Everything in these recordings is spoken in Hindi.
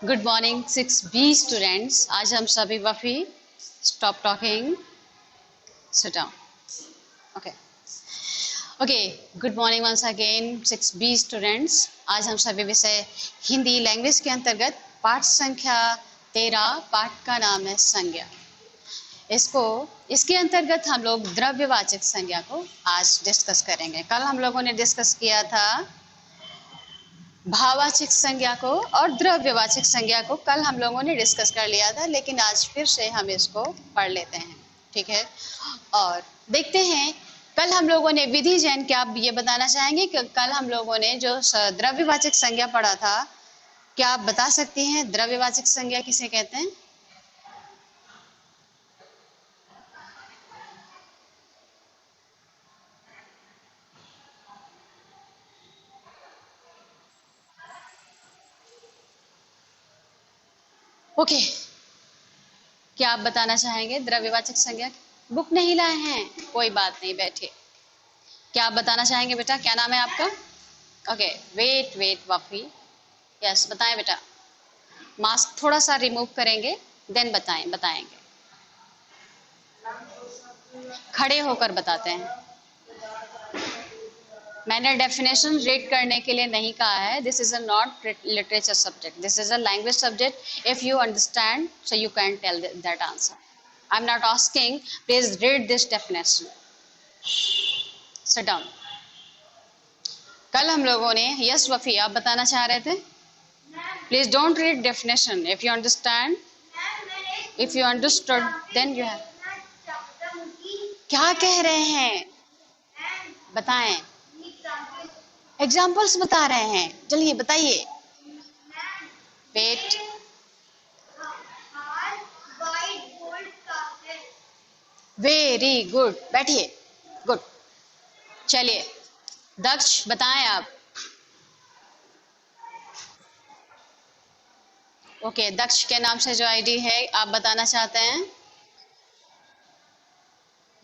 Good morning 6B students. आज हम सभी वफी stop talking sit down. Okay okay good morning once again 6B students. आज हम सभी विषय हिंदी लैंग्वेज के अंतर्गत पाठ संख्या 13 पाठ का नाम है संज्ञा। इसके अंतर्गत हम लोग द्रव्यवाचक संज्ञा को आज डिस्कस करेंगे। कल हम लोगों ने डिस्कस किया था भाववाचक संज्ञा को और द्रव्यवाचक संज्ञा को। कल हम लोगों ने डिस्कस कर लिया था, लेकिन आज फिर से हम इसको पढ़ लेते हैं, ठीक है। और देखते हैं कल हम लोगों ने विधि जैन, क्या आप ये बताना चाहेंगे कि कल हम लोगों ने जो द्रव्यवाचक संज्ञा पढ़ा था, क्या आप बता सकती हैं द्रव्यवाचक संज्ञा किसे कहते हैं? ओके, क्या आप बताना चाहेंगे द्रव्यवाचक संज्ञा? बुक नहीं लाए हैं, कोई बात नहीं, बैठिए। क्या आप बताना चाहेंगे बेटा? क्या नाम है आपका? ओके, वेट वेट वफी, यस बताएं बेटा। मास्क थोड़ा सा रिमूव करेंगे, देन बताएंगे। खड़े होकर बताते हैं। मैंने डेफिनेशन रीड करने के लिए नहीं कहा है। This is a not literature subject, this is a language subject. If you understand so you can tell that answer. I am not asking, please read this definition. Sit down. कल हम लोगों ने, यस वफी आप बताना चाह रहे थे? Please don't read definition. If you understand, if you understood, then you have. क्या कह रहे हैं बताएं। एग्जाम्पल्स बता रहे हैं, चलिए बताइए। वेट, वेरी गुड, बैठिए, गुड। चलिए दक्ष बताएं आप। ओके, दक्ष के नाम से जो आईडी है आप बताना चाहते हैं?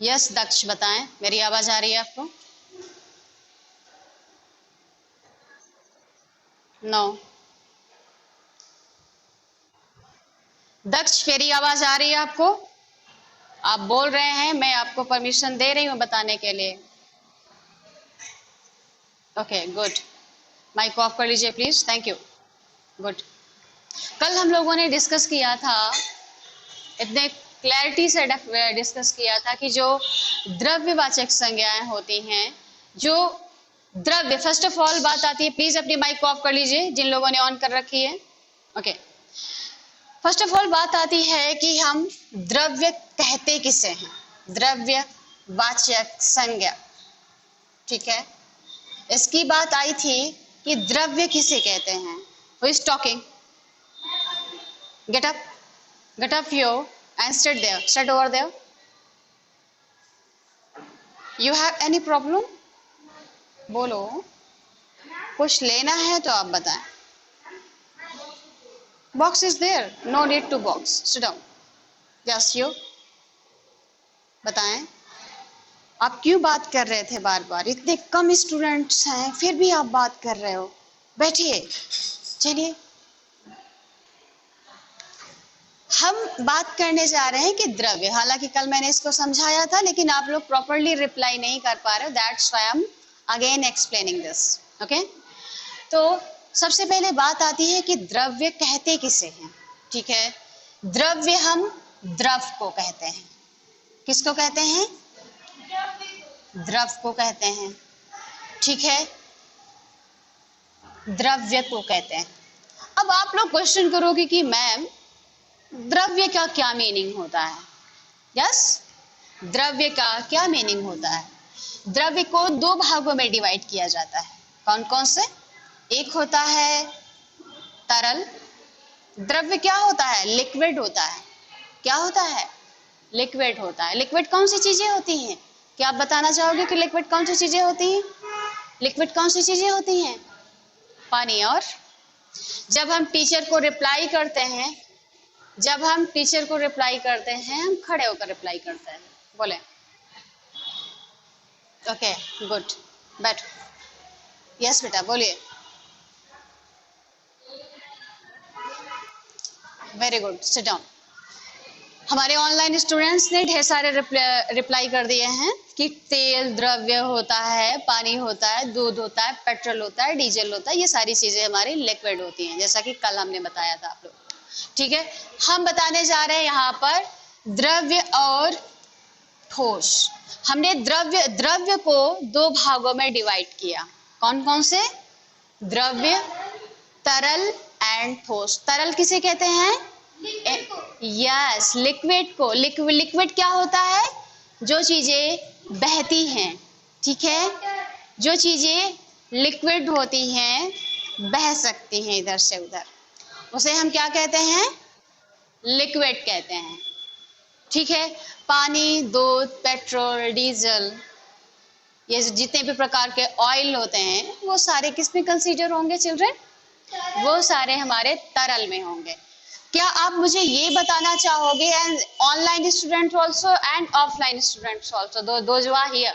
यस दक्ष बताएं, मेरी आवाज आ रही है आपको? नो। दक्ष मेरी आवाज आ रही है आपको? आप बोल रहे हैं, मैं आपको परमिशन दे रही हूँ बताने के लिए। ओके गुड, माइक ऑफ कर लीजिए प्लीज, थैंक यू, गुड। कल हम लोगों ने डिस्कस किया था, इतने क्लैरिटी से डिस्कस किया था कि जो द्रव्यवाचक संज्ञाएं होती हैं, जो द्रव्य, फर्स्ट ऑफ ऑल बात आती है, प्लीज अपनी माइक ऑफ कर लीजिए जिन लोगों ने ऑन कर रखी है। ओके, फर्स्ट ऑफ ऑल बात आती है कि हम द्रव्य कहते किसे हैं? द्रव्यवाचक संज्ञा, ठीक है। इसकी बात आई थी कि द्रव्य किसे कहते हैं। Who is talking? Get up, get up yo and sit over there. You have any problem? बोलो, कुछ लेना है तो आप बताएं। Box is there, no need to box. Sit down. Yes, you. बताएं, आप क्यों बात कर रहे थे बार बार? इतने कम स्टूडेंट्स हैं फिर भी आप बात कर रहे हो, बैठिए। चलिए, हम बात करने जा रहे हैं कि द्रव्य, हालांकि कल मैंने इसको समझाया था, लेकिन आप लोग प्रॉपरली रिप्लाई नहीं कर पा रहे हो, that's why I am again explaining this. Okay, तो सबसे पहले बात आती है कि द्रव्य कहते किसे हैं, ठीक है। द्रव्य हम द्रव को कहते हैं। किसको कहते हैं? द्रव को कहते हैं, ठीक है, द्रव्य को कहते हैं। अब आप लोग क्वेश्चन करोगे कि मैम द्रव्य का क्या मीनिंग होता है? यस, द्रव्य का क्या मीनिंग होता है? द्रव्य को दो भागों में डिवाइड किया जाता है। कौन कौन से? एक होता है तरल द्रव्य, क्या होता है? लिक्विड होता है। क्या होता है? लिक्विड होता है। लिक्विड कौन सी चीजें होती हैं? क्या आप बताना चाहोगे कि लिक्विड कौन सी चीजें होती हैं? लिक्विड कौन सी चीजें होती हैं? पानी। और जब हम टीचर को रिप्लाई करते हैं, जब हम टीचर को रिप्लाई करते हैं, हम खड़े होकर रिप्लाई करते हैं, बोले। ओके गुड, बैठो। यस बेटा बोलिए। Very good, sit down. हमारे ऑनलाइन स्टूडेंट्स ने ढेर सारे रिप्लाई कर दिए हैं कि तेल द्रव्य होता है, पानी होता है, दूध होता है, पेट्रोल होता है, डीजल होता है, ये सारी चीजें हमारी लिक्विड होती हैं, जैसा कि कल हमने बताया था आप लोग। ठीक है, हम बताने जा रहे हैं यहाँ पर द्रव्य और ठोस। हमने द्रव्य को दो भागों में डिवाइड किया। कौन कौन से? द्रव्य, तरल एंड ठोस। तरल किसे कहते हैं? यस, लिक्विड को। लिक्विड क्या होता है? जो चीजें बहती हैं, ठीक है, जो चीजें लिक्विड होती हैं, बह सकती हैं इधर से उधर, उसे हम क्या कहते हैं? लिक्विड कहते हैं। ठीक है, पानी, दूध, पेट्रोल, डीजल, ये जितने भी प्रकार के ऑयल होते हैं वो सारे किस में कंसीडर होंगे चिल्ड्रन? वो सारे हमारे तरल में होंगे। क्या आप मुझे ये बताना चाहोगे, and online student also and offline students also, those who are here,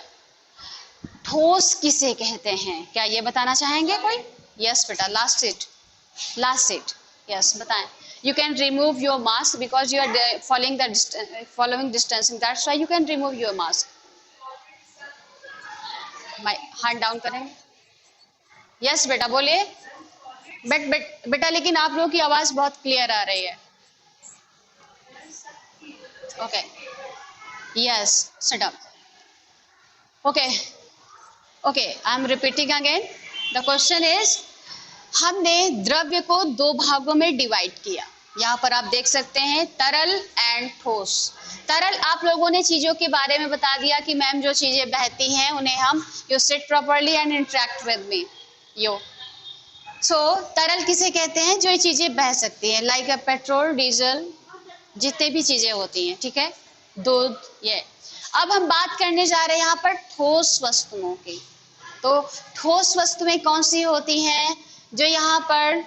ठोस किसे कहते हैं? क्या ये बताना चाहेंगे कोई? यस बेटा, लास्ट सीट, यस बताएं। You can remove your mask because you are following distancing. That's why you can remove your mask. My hand down करेंगे। यस बेटा बोलिए। बेटा लेकिन आप लोगों की आवाज बहुत क्लियर आ रही है। Okay, yes, sit up. Okay, I am repeating again. The question is, हमने द्रव्य को दो भागों में डिवाइड किया। यहाँ पर आप देख सकते हैं तरल एंड ठोस। तरल आप लोगों ने चीजों के बारे में बता दिया कि मैम जो चीजें बहती हैं उन्हें हम, you sit properly and interact with me, yo. So तरल किसे कहते हैं? जो ये चीजें बह सकती हैं, लाइक पेट्रोल, डीजल, जितने भी चीजें होती हैं, ठीक है, दूध, ये। अब हम बात करने जा रहे हैं यहाँ पर ठोस वस्तुओं की। तो ठोस वस्तुएं कौन सी होती हैं जो यहाँ पर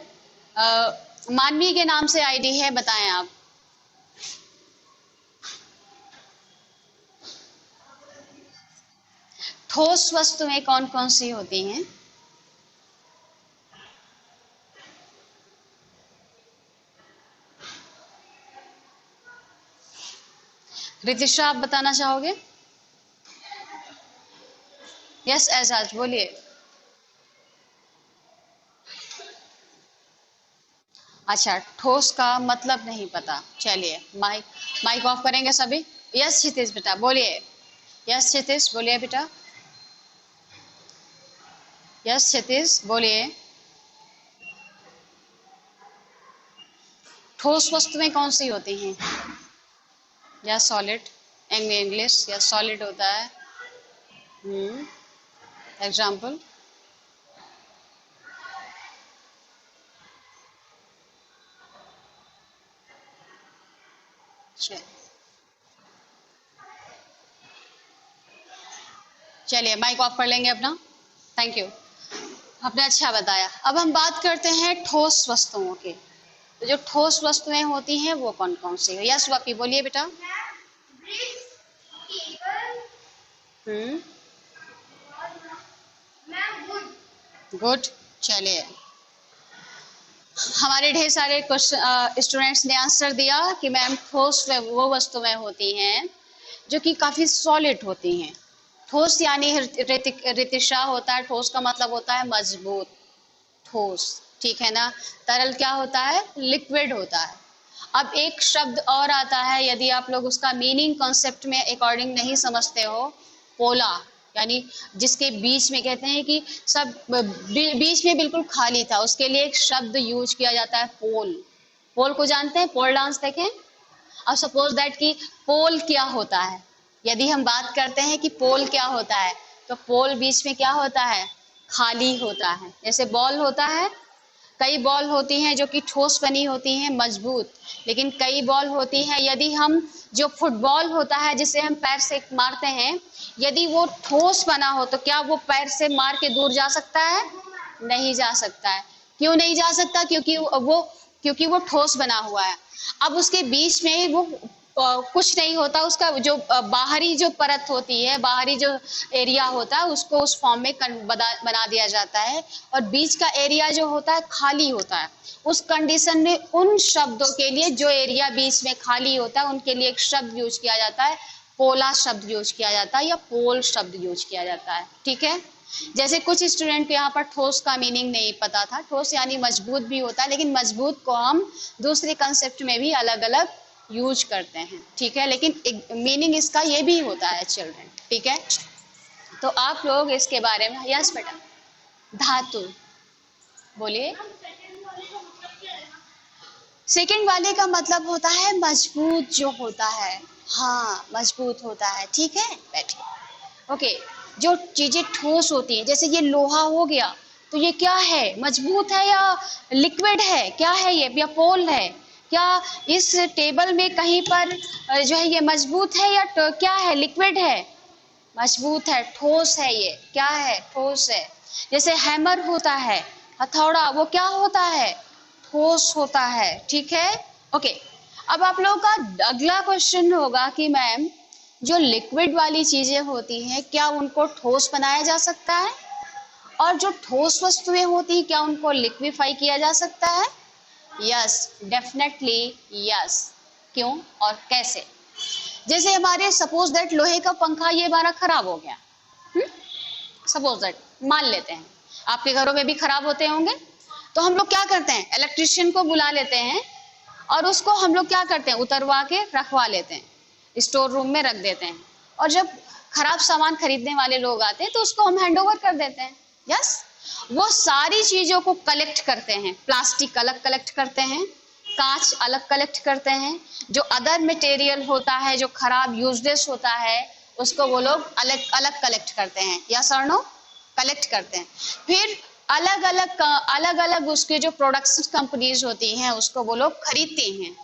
मानवीय के नाम से आईडी है? बताएं आप। ठोस वस्तुएं कौन कौन सी होती हैं? रितिशा, आप बताना चाहोगे? यस एजाज, बोलिए। अच्छा, ठोस का मतलब नहीं पता। चलिए माइक ऑफ करेंगे सभी। यस क्षितिज बेटा बोलिए। यस क्षितिज बोलिए बेटा। यस क्षितिज बोलिए। ठोस वस्तुएं कौन सी होती हैं? या सॉलिड, इंग्लिश, या सॉलिड होता है। एग्जाम्पल, चलिए माइक ऑफ कर लेंगे अपना। थैंक यू, आपने अच्छा बताया। अब हम बात करते हैं ठोस वस्तुओं की। तो जो ठोस वस्तुएं होती हैं वो कौन कौन सी है? यस वापी बोलिए बेटा। गुड, चलिए। हमारे ढेर सारे स्टूडेंट्स ने आंसर दिया कि मैम ठोस वो वस्तुएं होती हैं जो कि काफी सॉलिड होती हैं। ठोस यानी रितिशा होता है, ठोस का मतलब होता है मजबूत, ठोस, ठीक है ना। तरल क्या होता है? लिक्विड होता है। अब एक शब्द और आता है, यदि आप लोग उसका मीनिंग कॉन्सेप्ट में अकॉर्डिंग नहीं समझते हो, पोला, यानी जिसके बीच में कहते हैं कि सब बीच में बिल्कुल खाली था, उसके लिए एक शब्द यूज किया जाता है, पोल। पोल को जानते हैं? पोल डांस देखें। अब सपोज दैट कि पोल क्या होता है, यदि हम बात करते हैं कि पोल क्या होता है, तो पोल बीच में क्या होता है? खाली होता है। जैसे बॉल होता है, कई बॉल होती हैं जो कि ठोस बनी होती हैं, मजबूत, लेकिन कई बॉल होती हैं, यदि हम जो फुटबॉल होता है जिसे हम पैर से मारते हैं, यदि वो ठोस बना हो तो क्या वो पैर से मार के दूर जा सकता है? नहीं जा सकता है। क्यों नहीं जा सकता? क्योंकि वो ठोस बना हुआ है। अब उसके बीच में वो कुछ नहीं होता, उसका जो बाहरी जो परत होती है, बाहरी जो एरिया होता है उसको उस फॉर्म में बना दिया जाता है, और बीच का एरिया जो होता है खाली होता है। उस कंडीशन में उन शब्दों के लिए जो एरिया बीच में खाली होता है उनके लिए एक शब्द यूज किया जाता है, पोला शब्द यूज किया जाता है या पोल शब्द यूज किया जाता है। ठीक है, जैसे कुछ स्टूडेंट को यहाँ पर ठोस का मीनिंग नहीं पता था। ठोस यानी मजबूत भी होता है, लेकिन मजबूत को हम दूसरे कंसेप्ट में भी अलग अलग यूज करते हैं। ठीक है, लेकिन मीनिंग इसका ये भी होता है चिल्ड्रन। ठीक है, तो आप लोग इसके बारे में, यस बेटा, धातु बोलिए। सेकंड वाले का मतलब होता है मजबूत जो होता है, हाँ मजबूत होता है। ठीक है, बैठिए। ओके, जो चीजें ठोस होती हैं, जैसे ये लोहा हो गया, तो ये क्या है, मजबूत है या लिक्विड है, क्या है ये, या पोल है? क्या इस टेबल में कहीं पर जो है ये मजबूत है या क्या है, लिक्विड है? मजबूत है, ठोस है, ये क्या है, ठोस है। जैसे हैमर होता है, हथौड़ा, वो क्या होता है, ठोस होता है। ठीक है, ओके। अब आप लोगों का अगला क्वेश्चन होगा कि मैम जो लिक्विड वाली चीजें होती हैं क्या उनको ठोस बनाया जा सकता है, और जो ठोस वस्तुएं होती हैं क्या उनको लिक्विफाई किया जा सकता है? Yes, definitely yes. क्यों और कैसे? जैसे हमारे सपोज दैट लोहे का पंखा ये हमारा खराब हो गया, सपोज दैट मान लेते हैं, आपके घरों में भी खराब होते होंगे, तो हम लोग क्या करते हैं, इलेक्ट्रिशियन को बुला लेते हैं और उसको हम लोग क्या करते हैं, उतरवा के रखवा लेते हैं, स्टोर रूम में रख देते हैं, और जब खराब सामान खरीदने वाले लोग आते हैं तो उसको हम हैंड ओवर कर देते हैं। यस, वो सारी चीजों को कलेक्ट करते हैं, प्लास्टिक अलग कलेक्ट करते हैं, कांच अलग कलेक्ट करते हैं, जो अदर मटेरियल होता है जो खराब यूजलेस होता है उसको वो लोग अलग अलग कलेक्ट करते हैं, या सर नो, कलेक्ट करते हैं। फिर अलग अलग उसके जो प्रोडक्ट्स कंपनीज होती हैं उसको वो लोग खरीदती हैं।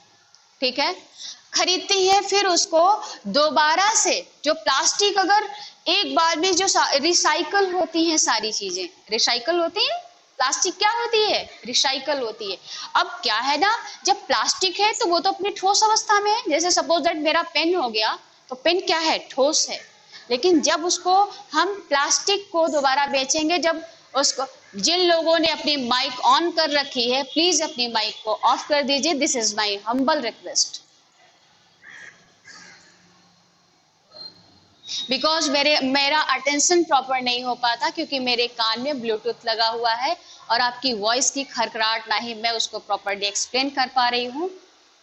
ठीक है, खरीदती है, फिर उसको दोबारा से जो प्लास्टिक, अगर एक बार में जो रिसाइकल होती हैं, सारी चीजें रिसाइकल होती हैं, प्लास्टिक क्या होती है, रिसाइकल होती है। अब क्या है ना, जब प्लास्टिक है तो वो तो अपनी ठोस अवस्था में है, जैसे सपोज दैट मेरा पेन हो गया, तो पेन क्या है, ठोस है, लेकिन जब उसको हम प्लास्टिक को दोबारा बेचेंगे, जब उसको, जिन लोगों ने अपनी माइक ऑन कर रखी है प्लीज अपनी माइक को ऑफ कर दीजिए, this is my humble request, because मेरा अटेंशन प्रॉपर नहीं हो पाता क्योंकि मेरे कान में ब्लूटूथ लगा हुआ है और आपकी वॉइस की खरखराहट ना ही मैं उसको प्रॉपरली एक्सप्लेन कर पा रही हूँ,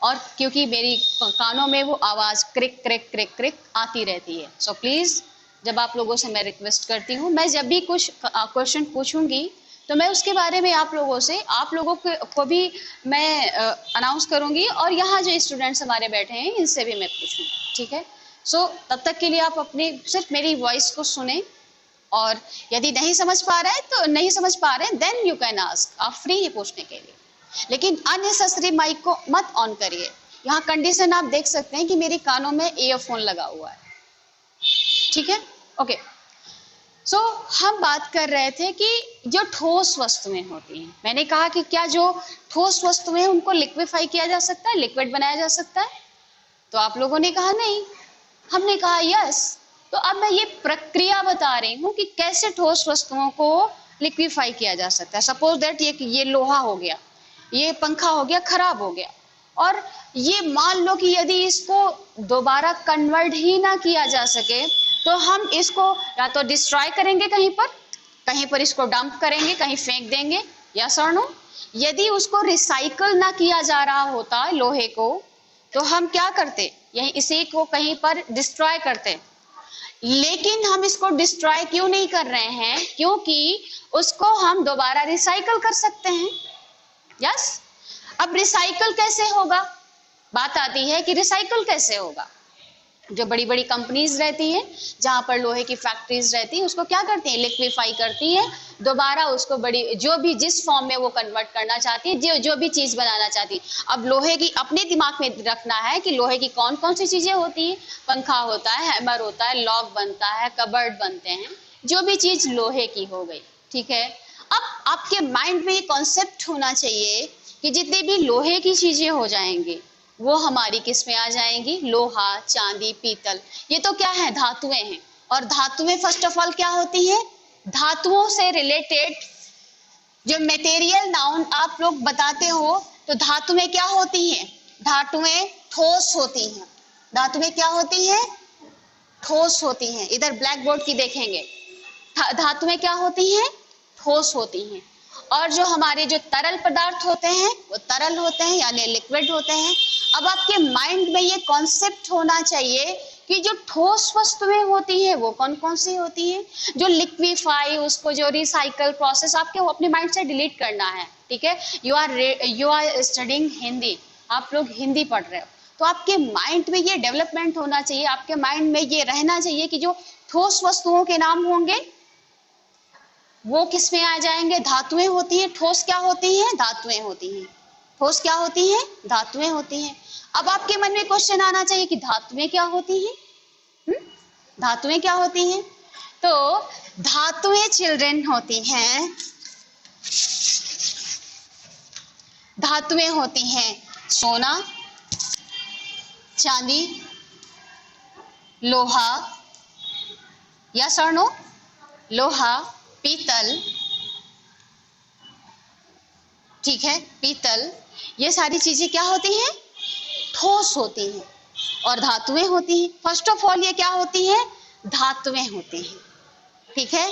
और क्योंकि मेरी कानों में वो आवाज क्रिक क्रिक क्रिक क्रिक आती रहती है। सो प्लीज, जब आप लोगों से मैं रिक्वेस्ट करती हूँ, मैं जब भी कुछ क्वेश्चन पूछूंगी तो मैं उसके बारे में आप लोगों को भी मैं अनाउंस करूंगी, और यहाँ जो स्टूडेंट्स हमारे बैठे हैं इनसे भी मैं पूछूंगी। ठीक है, सो तब तक के लिए आप अपनी सिर्फ मेरी वॉइस को सुने, और यदि नहीं समझ पा रहे हैं तो नहीं समझ पा रहे हैं, देन यू कैन आस्क, आप फ्री है पूछने के लिए, लेकिन अननेसेसरी माइक को मत ऑन करिए। यहाँ कंडीशन आप देख सकते हैं कि मेरे कानों में ईयरफोन लगा हुआ है। ठीक है, ओके। सो हम बात कर रहे थे कि जो ठोस वस्तुएं होती हैं, मैंने कहा कि क्या जो ठोस वस्तुएं हैं उनको लिक्विफाई किया जा सकता है, लिक्विड बनाया जा सकता है, तो आप लोगों ने कहा नहीं, हमने कहा यस। तो अब मैं ये प्रक्रिया बता रही हूँ कि कैसे ठोस वस्तुओं को लिक्विफाई किया जा सकता है। सपोज दैट ये लोहा हो गया, ये पंखा हो गया, खराब हो गया, और ये मान लो कि यदि इसको दोबारा कन्वर्ट ही ना किया जा सके तो हम इसको या तो डिस्ट्रॉय करेंगे, कहीं पर इसको डंप करेंगे, कहीं फेंक देंगे, या सर नो। यदि उसको रिसाइकल ना किया जा रहा होता लोहे को, तो हम क्या करते, यही इसी को कहीं पर डिस्ट्रॉय करते। लेकिन हम इसको डिस्ट्रॉय क्यों नहीं कर रहे हैं, क्योंकि उसको हम दोबारा रिसाइकल कर सकते हैं। यस, अब रिसाइकल कैसे होगा, बात आती है कि रिसाइकल कैसे होगा। जो बड़ी बड़ी कंपनीज रहती हैं, जहां पर लोहे की फैक्ट्रीज रहती हैं, उसको क्या करती हैं, लिक्विफाई करती हैं, दोबारा उसको बड़ी जो भी जिस फॉर्म में वो कन्वर्ट करना चाहती है, जो भी चीज बनाना चाहती है। अब लोहे की अपने दिमाग में रखना है कि लोहे की कौन कौन सी चीजें होती हैं, पंखा होता है, हैमर होता है, लॉक बनता है, कबर्ड बनते हैं, जो भी चीज लोहे की हो गई। ठीक है, अब आपके माइंड में ये कॉन्सेप्ट होना चाहिए कि जितने भी लोहे की चीजें हो जाएंगी वो हमारी किस में आ जाएंगी? लोहा, चांदी, पीतल। ये तो क्या है? धातुएं हैं। और धातुएं फर्स्ट ऑफ ऑल क्या होती है? धातुओं से रिलेटेड जो मटेरियल नाउन आप लोग बताते हो, तो धातुएं क्या होती हैं? धातुएं ठोस होती हैं। धातुएं क्या होती हैं? ठोस होती हैं। इधर ब्लैक बोर्ड की देखेंगे, धातुएं क्या होती हैं? ठोस होती हैं। और जो हमारे जो तरल पदार्थ होते हैं वो तरल होते हैं, यानी लिक्विड होते हैं। अब आपके माइंड में ये कॉन्सेप्ट होना चाहिए कि जो ठोस वस्तुएं होती हैं वो कौन कौन सी होती हैं, जो लिक्विफाई, उसको जो रिसाइकल प्रोसेस, आपके वो अपने माइंड से डिलीट करना है। ठीक है, यू आर स्टडिंग हिंदी, आप लोग हिंदी पढ़ रहे हो, तो आपके माइंड में ये डेवलपमेंट होना चाहिए, आपके माइंड में ये रहना चाहिए कि जो ठोस वस्तुओं के नाम होंगे वो किस में आ जाएंगे? धातुएं होती हैं। ठोस क्या होती हैं? धातुएं होती हैं। ठोस क्या होती हैं? धातुएं होती हैं। अब आपके मन में क्वेश्चन आना चाहिए कि धातुएं क्या होती हैं? धातुएं क्या होती हैं? तो धातुएं चिल्ड्रन होती हैं, धातुएं होती हैं सोना, चांदी, लोहा, यस और नो? लोहा, पीतल, ठीक है, पीतल, ये सारी चीजें क्या होती हैं? ठोस होती हैं। और धातुएं होती हैं। फर्स्ट ऑफ ऑल ये क्या होती हैं? धातुएं होती हैं। ठीक है,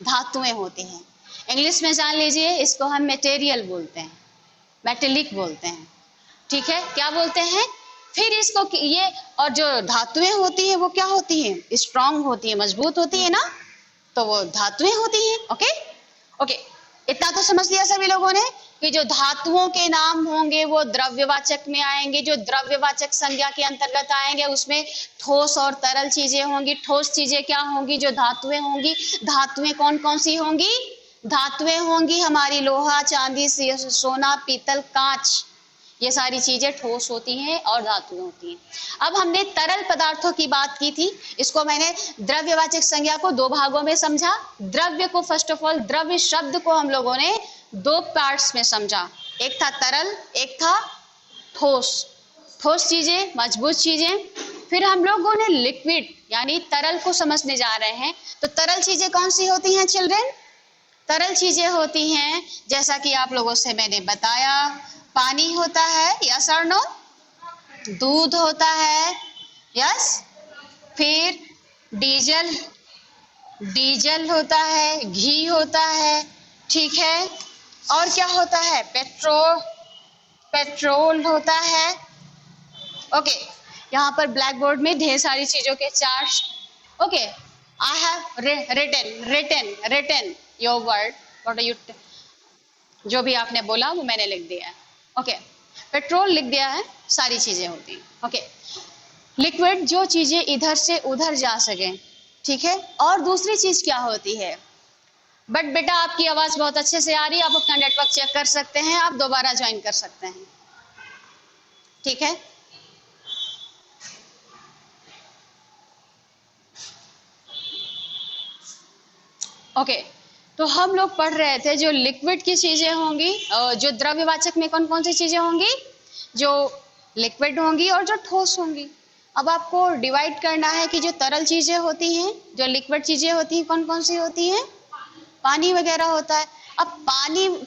धातुएं होती हैं। इंग्लिश में जान लीजिए, इसको हम मटेरियल बोलते हैं, मेटेलिक बोलते हैं। ठीक है, क्या बोलते हैं? फिर इसको ये, और जो धातुएं होती है वो क्या होती है? स्ट्रांग होती है, मजबूत होती है ना, तो वो धातुएं होती हैं। ओके ओके, इतना तो समझ लिया सभी लोगों ने कि जो धातुओं के नाम होंगे वो द्रव्यवाचक में आएंगे, जो द्रव्यवाचक संज्ञा के अंतर्गत आएंगे उसमें ठोस और तरल चीजें होंगी। ठोस चीजें क्या होंगी? जो धातुएं होंगी। धातुएं कौन कौन सी होंगी? धातुएं होंगी हमारी लोहा, चांदी, सोना, पीतल, कांच, ये सारी चीजें ठोस होती हैं और धातुएं होती हैं। अब हमने तरल पदार्थों की बात की थी, इसको मैंने द्रव्यवाचक संज्ञा को दो भागों में समझा। द्रव्य को फर्स्ट ऑफ ऑल, द्रव्य शब्द को हम लोगों ने दो पार्ट्स में समझा, एक था तरल, एक था ठोस। ठोस चीजें, मजबूत चीजें। फिर हम लोगों ने लिक्विड यानी तरल को समझने जा रहे हैं। तो तरल चीजें कौन सी होती हैं चिल्ड्रन? तरल चीजें होती हैं जैसा कि आप लोगों से मैंने बताया, पानी होता है, यस और नो? दूध होता है, यस। फिर डीजल होता है, घी होता है, ठीक है। और क्या होता है? पेट्रोल होता है। ओके, यहाँ पर ब्लैक बोर्ड में ढेर सारी चीजों के charts. Okay, I have written your word, what are you, जो भी आपने बोला वो मैंने लिख दिया है। ओके, पेट्रोल लिख दिया है, सारी चीजें होती हैं। ओके, लिक्विड, जो चीजें इधर से उधर जा सके, ठीक है। और दूसरी चीज क्या होती है? बट बेटा आपकी आवाज बहुत अच्छे से आ रही है, आप अपना नेटवर्क चेक कर सकते हैं, आप दोबारा ज्वाइन कर सकते हैं, ठीक है। ओके, तो हम लोग पढ़ रहे थे जो लिक्विड की चीजें होंगी, जो द्रव्यवाचक में कौन कौन सी चीजें होंगी? जो लिक्विड होंगी और जो ठोस होंगी। अब आपको डिवाइड करना है कि जो तरल चीजें होती हैं, जो लिक्विड चीजें होती हैं, कौन कौन सी होती हैं? पानी वगैरह होता है। अब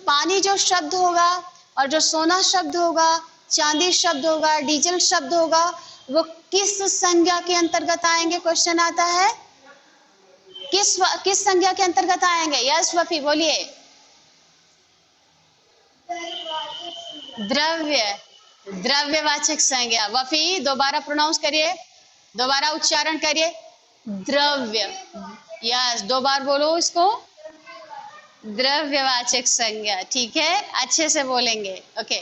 पानी जो शब्द होगा और जो सोना शब्द होगा, चांदी शब्द होगा, डीजल शब्द होगा, वो किस संज्ञा के अंतर्गत आएंगे? क्वेश्चन आता है, किस संज्ञा के अंतर्गत आएंगे? यस वफी बोलिए। द्रव्यवाचक संज्ञा। वफी दोबारा प्रोनाउंस करिए, दोबारा उच्चारण करिए, द्रव्य। यस, दो बार बोलो इसको, द्रव्यवाचक संज्ञा, ठीक है, अच्छे से बोलेंगे। ओके,